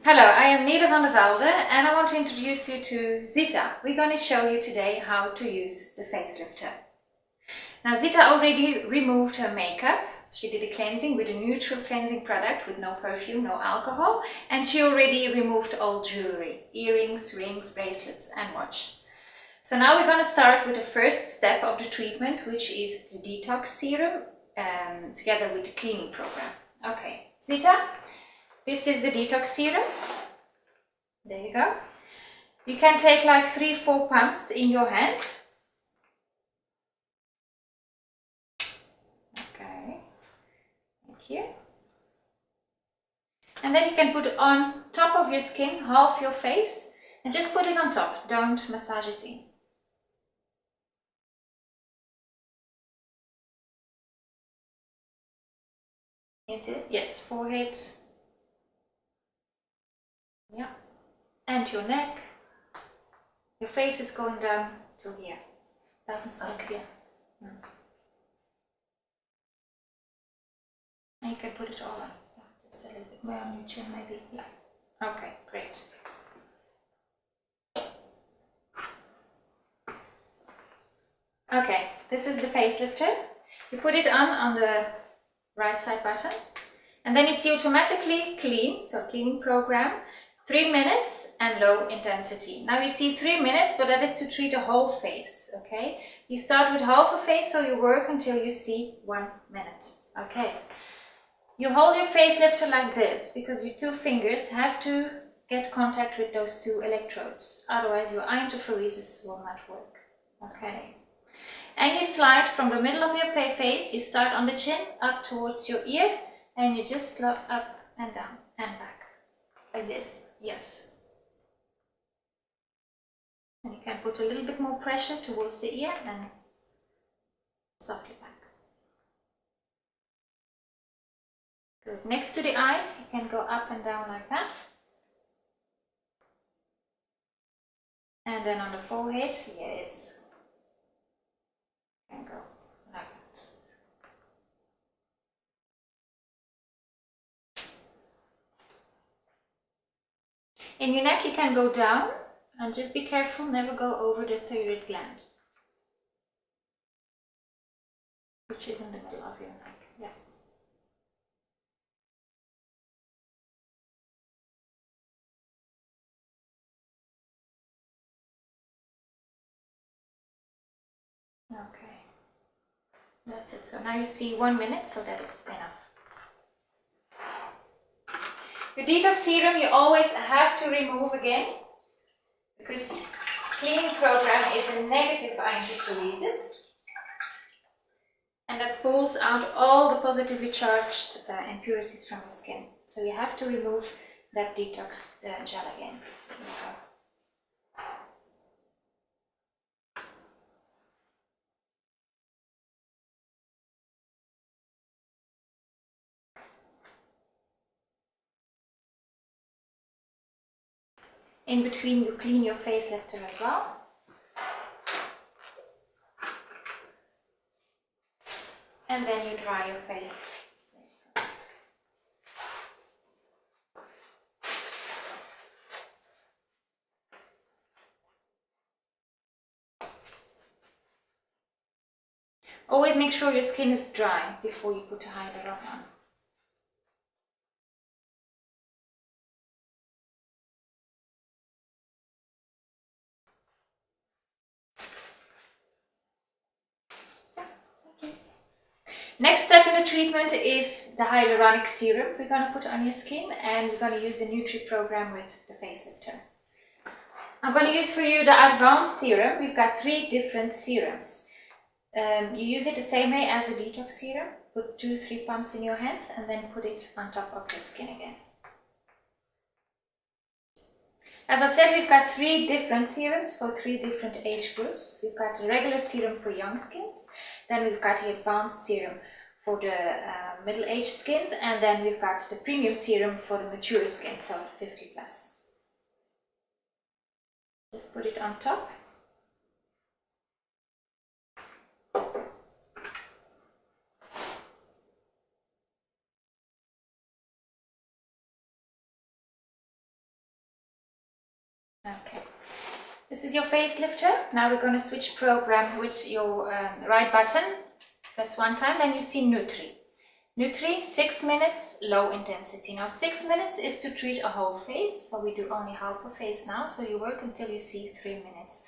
Hello, I am Nele van der Velde and I want to introduce you to Zita. We're going to show you today how to use the Facelifter. Now Zita already removed her makeup. She did a cleansing with a neutral cleansing product with no perfume, no alcohol, and she already removed all jewelry, earrings, rings, bracelets and watch. So now we're going to start with the first step of the treatment, which is the detox serum together with the cleaning program. Okay, Zita, this is the detox serum. There you go. You can take like 3-4 pumps in your hand. Okay, thank you. And then you can put it on top of your skin, half your face, and just put it on top. Don't massage it in. Into, yes, forehead. Yeah. And your neck. Your face is going down to here. Doesn't stop here. And you can put it all on. Just a little bit more on your chin maybe. Yeah. Okay, great. Okay, this is the Facelifter. You put it on the right side button, and then you see automatically clean, so cleaning program, 3 minutes and low intensity. Now you see 3 minutes, but that is to treat a whole face, okay? You start with half a face, so you work until you see 1 minute, okay? You hold your Facelifter like this, because your 2 fingers have to get contact with those 2 electrodes, otherwise your interferometers will not work, okay? And you slide from the middle of your face, you start on the chin, up towards your ear, and you just slide up and down and back. Like this, yes. And you can put a little bit more pressure towards the ear and softly back. Good. Next to the eyes, you can go up and down like that. And then on the forehead, yes. You can go like that. In your neck, you can go down, and just be careful, never go over the thyroid gland, which is in the middle of your neck. Yeah. Okay, that's it. So now you see 1 minute, so that is enough. Your detox serum you always have to remove again, because cleaning program is a negative interferometers, and that pulls out all the positively charged impurities from your skin. So you have to remove that detox gel again. In between, you clean your Facelifter as well. And then you dry your face. Always make sure your skin is dry before you put the hyaluronic on. Next step in the treatment is the hyaluronic serum we're going to put on your skin, and we're going to use the Nutri program with the Facelifter. I'm going to use for you the advanced serum. We've got 3 different serums. You use it the same way as the detox serum. Put 2-3 pumps in your hands and then put it on top of your skin again. As I said, we've got 3 different serums for 3 different age groups. We've got the regular serum for young skins, then we've got the advanced serum for the middle-aged skins, and then we've got the premium serum for the mature skin, so 50+. Just put it on top. Okay. This is your Facelifter. Now we're going to switch program with your right button. Press one time, then you see Nutri. Nutri, 6 minutes, low intensity. Now 6 minutes is to treat a whole face, so we do only half a face now, so you work until you see 3 minutes.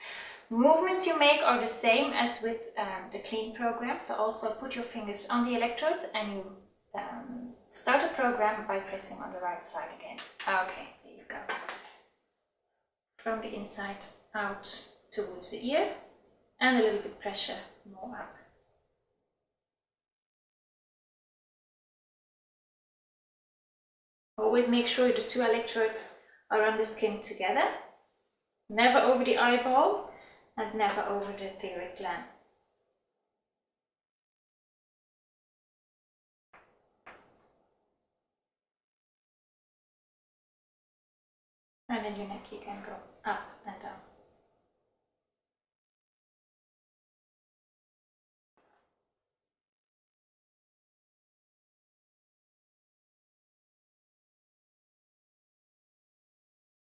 Movements you make are the same as with the clean program, so also put your fingers on the electrodes and you start a program by pressing on the right side again. Okay, there you go. From the inside out towards the ear and a little bit pressure more up. Always make sure the 2 electrodes are on the skin together, never over the eyeball and never over the thyroid gland. And then your neck, you can go up and down.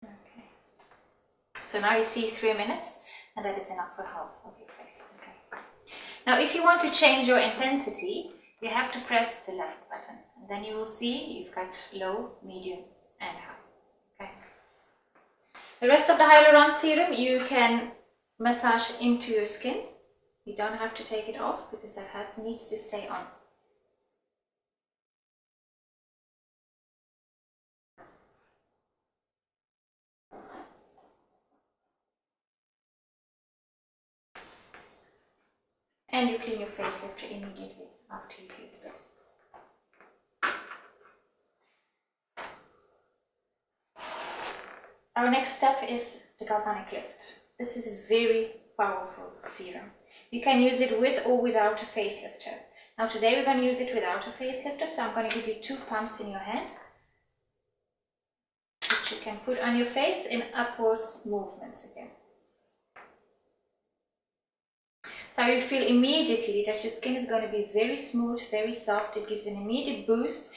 Okay. So now you see 3 minutes, and that is enough for half of your face. Okay. Now if you want to change your intensity, you have to press the left button. And then you will see you've got low, medium and high. Okay. The rest of the hyaluron serum you can massage into your skin. You don't have to take it off because that needs to stay on. And you clean your Facelifter immediately after you've used it. Our next step is the galvanic lift. This is a very powerful serum. You can use it with or without a Facelifter. Now today we're going to use it without a Facelifter, so I'm going to give you 2 pumps in your hand, which you can put on your face in upwards movements again. So you feel immediately that your skin is going to be very smooth, very soft. It gives an immediate boost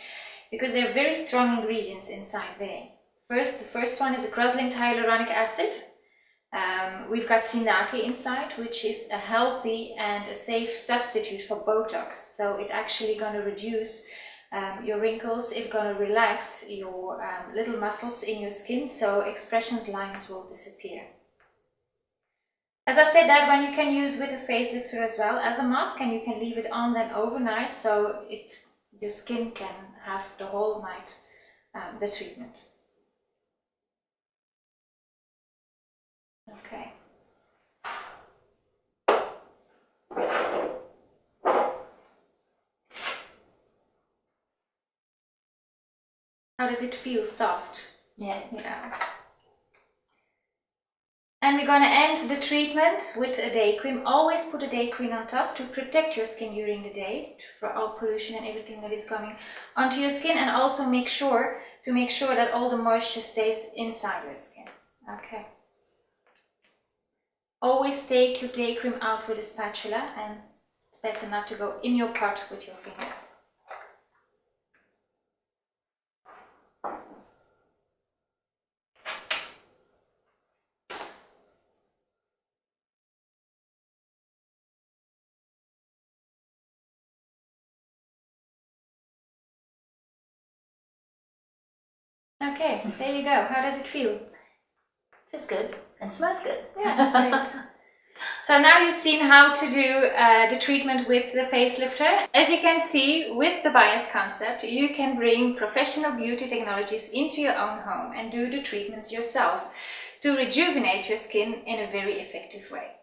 because there are very strong ingredients inside there. The first one is the cross-linked hyaluronic acid. We've got Sinake inside, which is a healthy and a safe substitute for Botox. So it's actually going to reduce your wrinkles. It's going to relax your little muscles in your skin, so expression lines will disappear. As I said, that one you can use with a Facelifter as well as a mask, and you can leave it on then overnight, so your skin can have the whole night the treatment. Okay. How does it feel? Soft? Yeah. And we're going to end the treatment with a day cream. Always put a day cream on top to protect your skin during the day for all pollution and everything that is coming onto your skin, and also make sure that all the moisture stays inside your skin. Okay. Always take your day cream out with a spatula, and it's better not to go in your pot with your fingers. Okay, there you go. How does it feel? Feels good and smells good. Yeah, great. So now you've seen how to do the treatment with the Facelifter. As you can see, with the bias concept, you can bring professional beauty technologies into your own home and do the treatments yourself to rejuvenate your skin in a very effective way.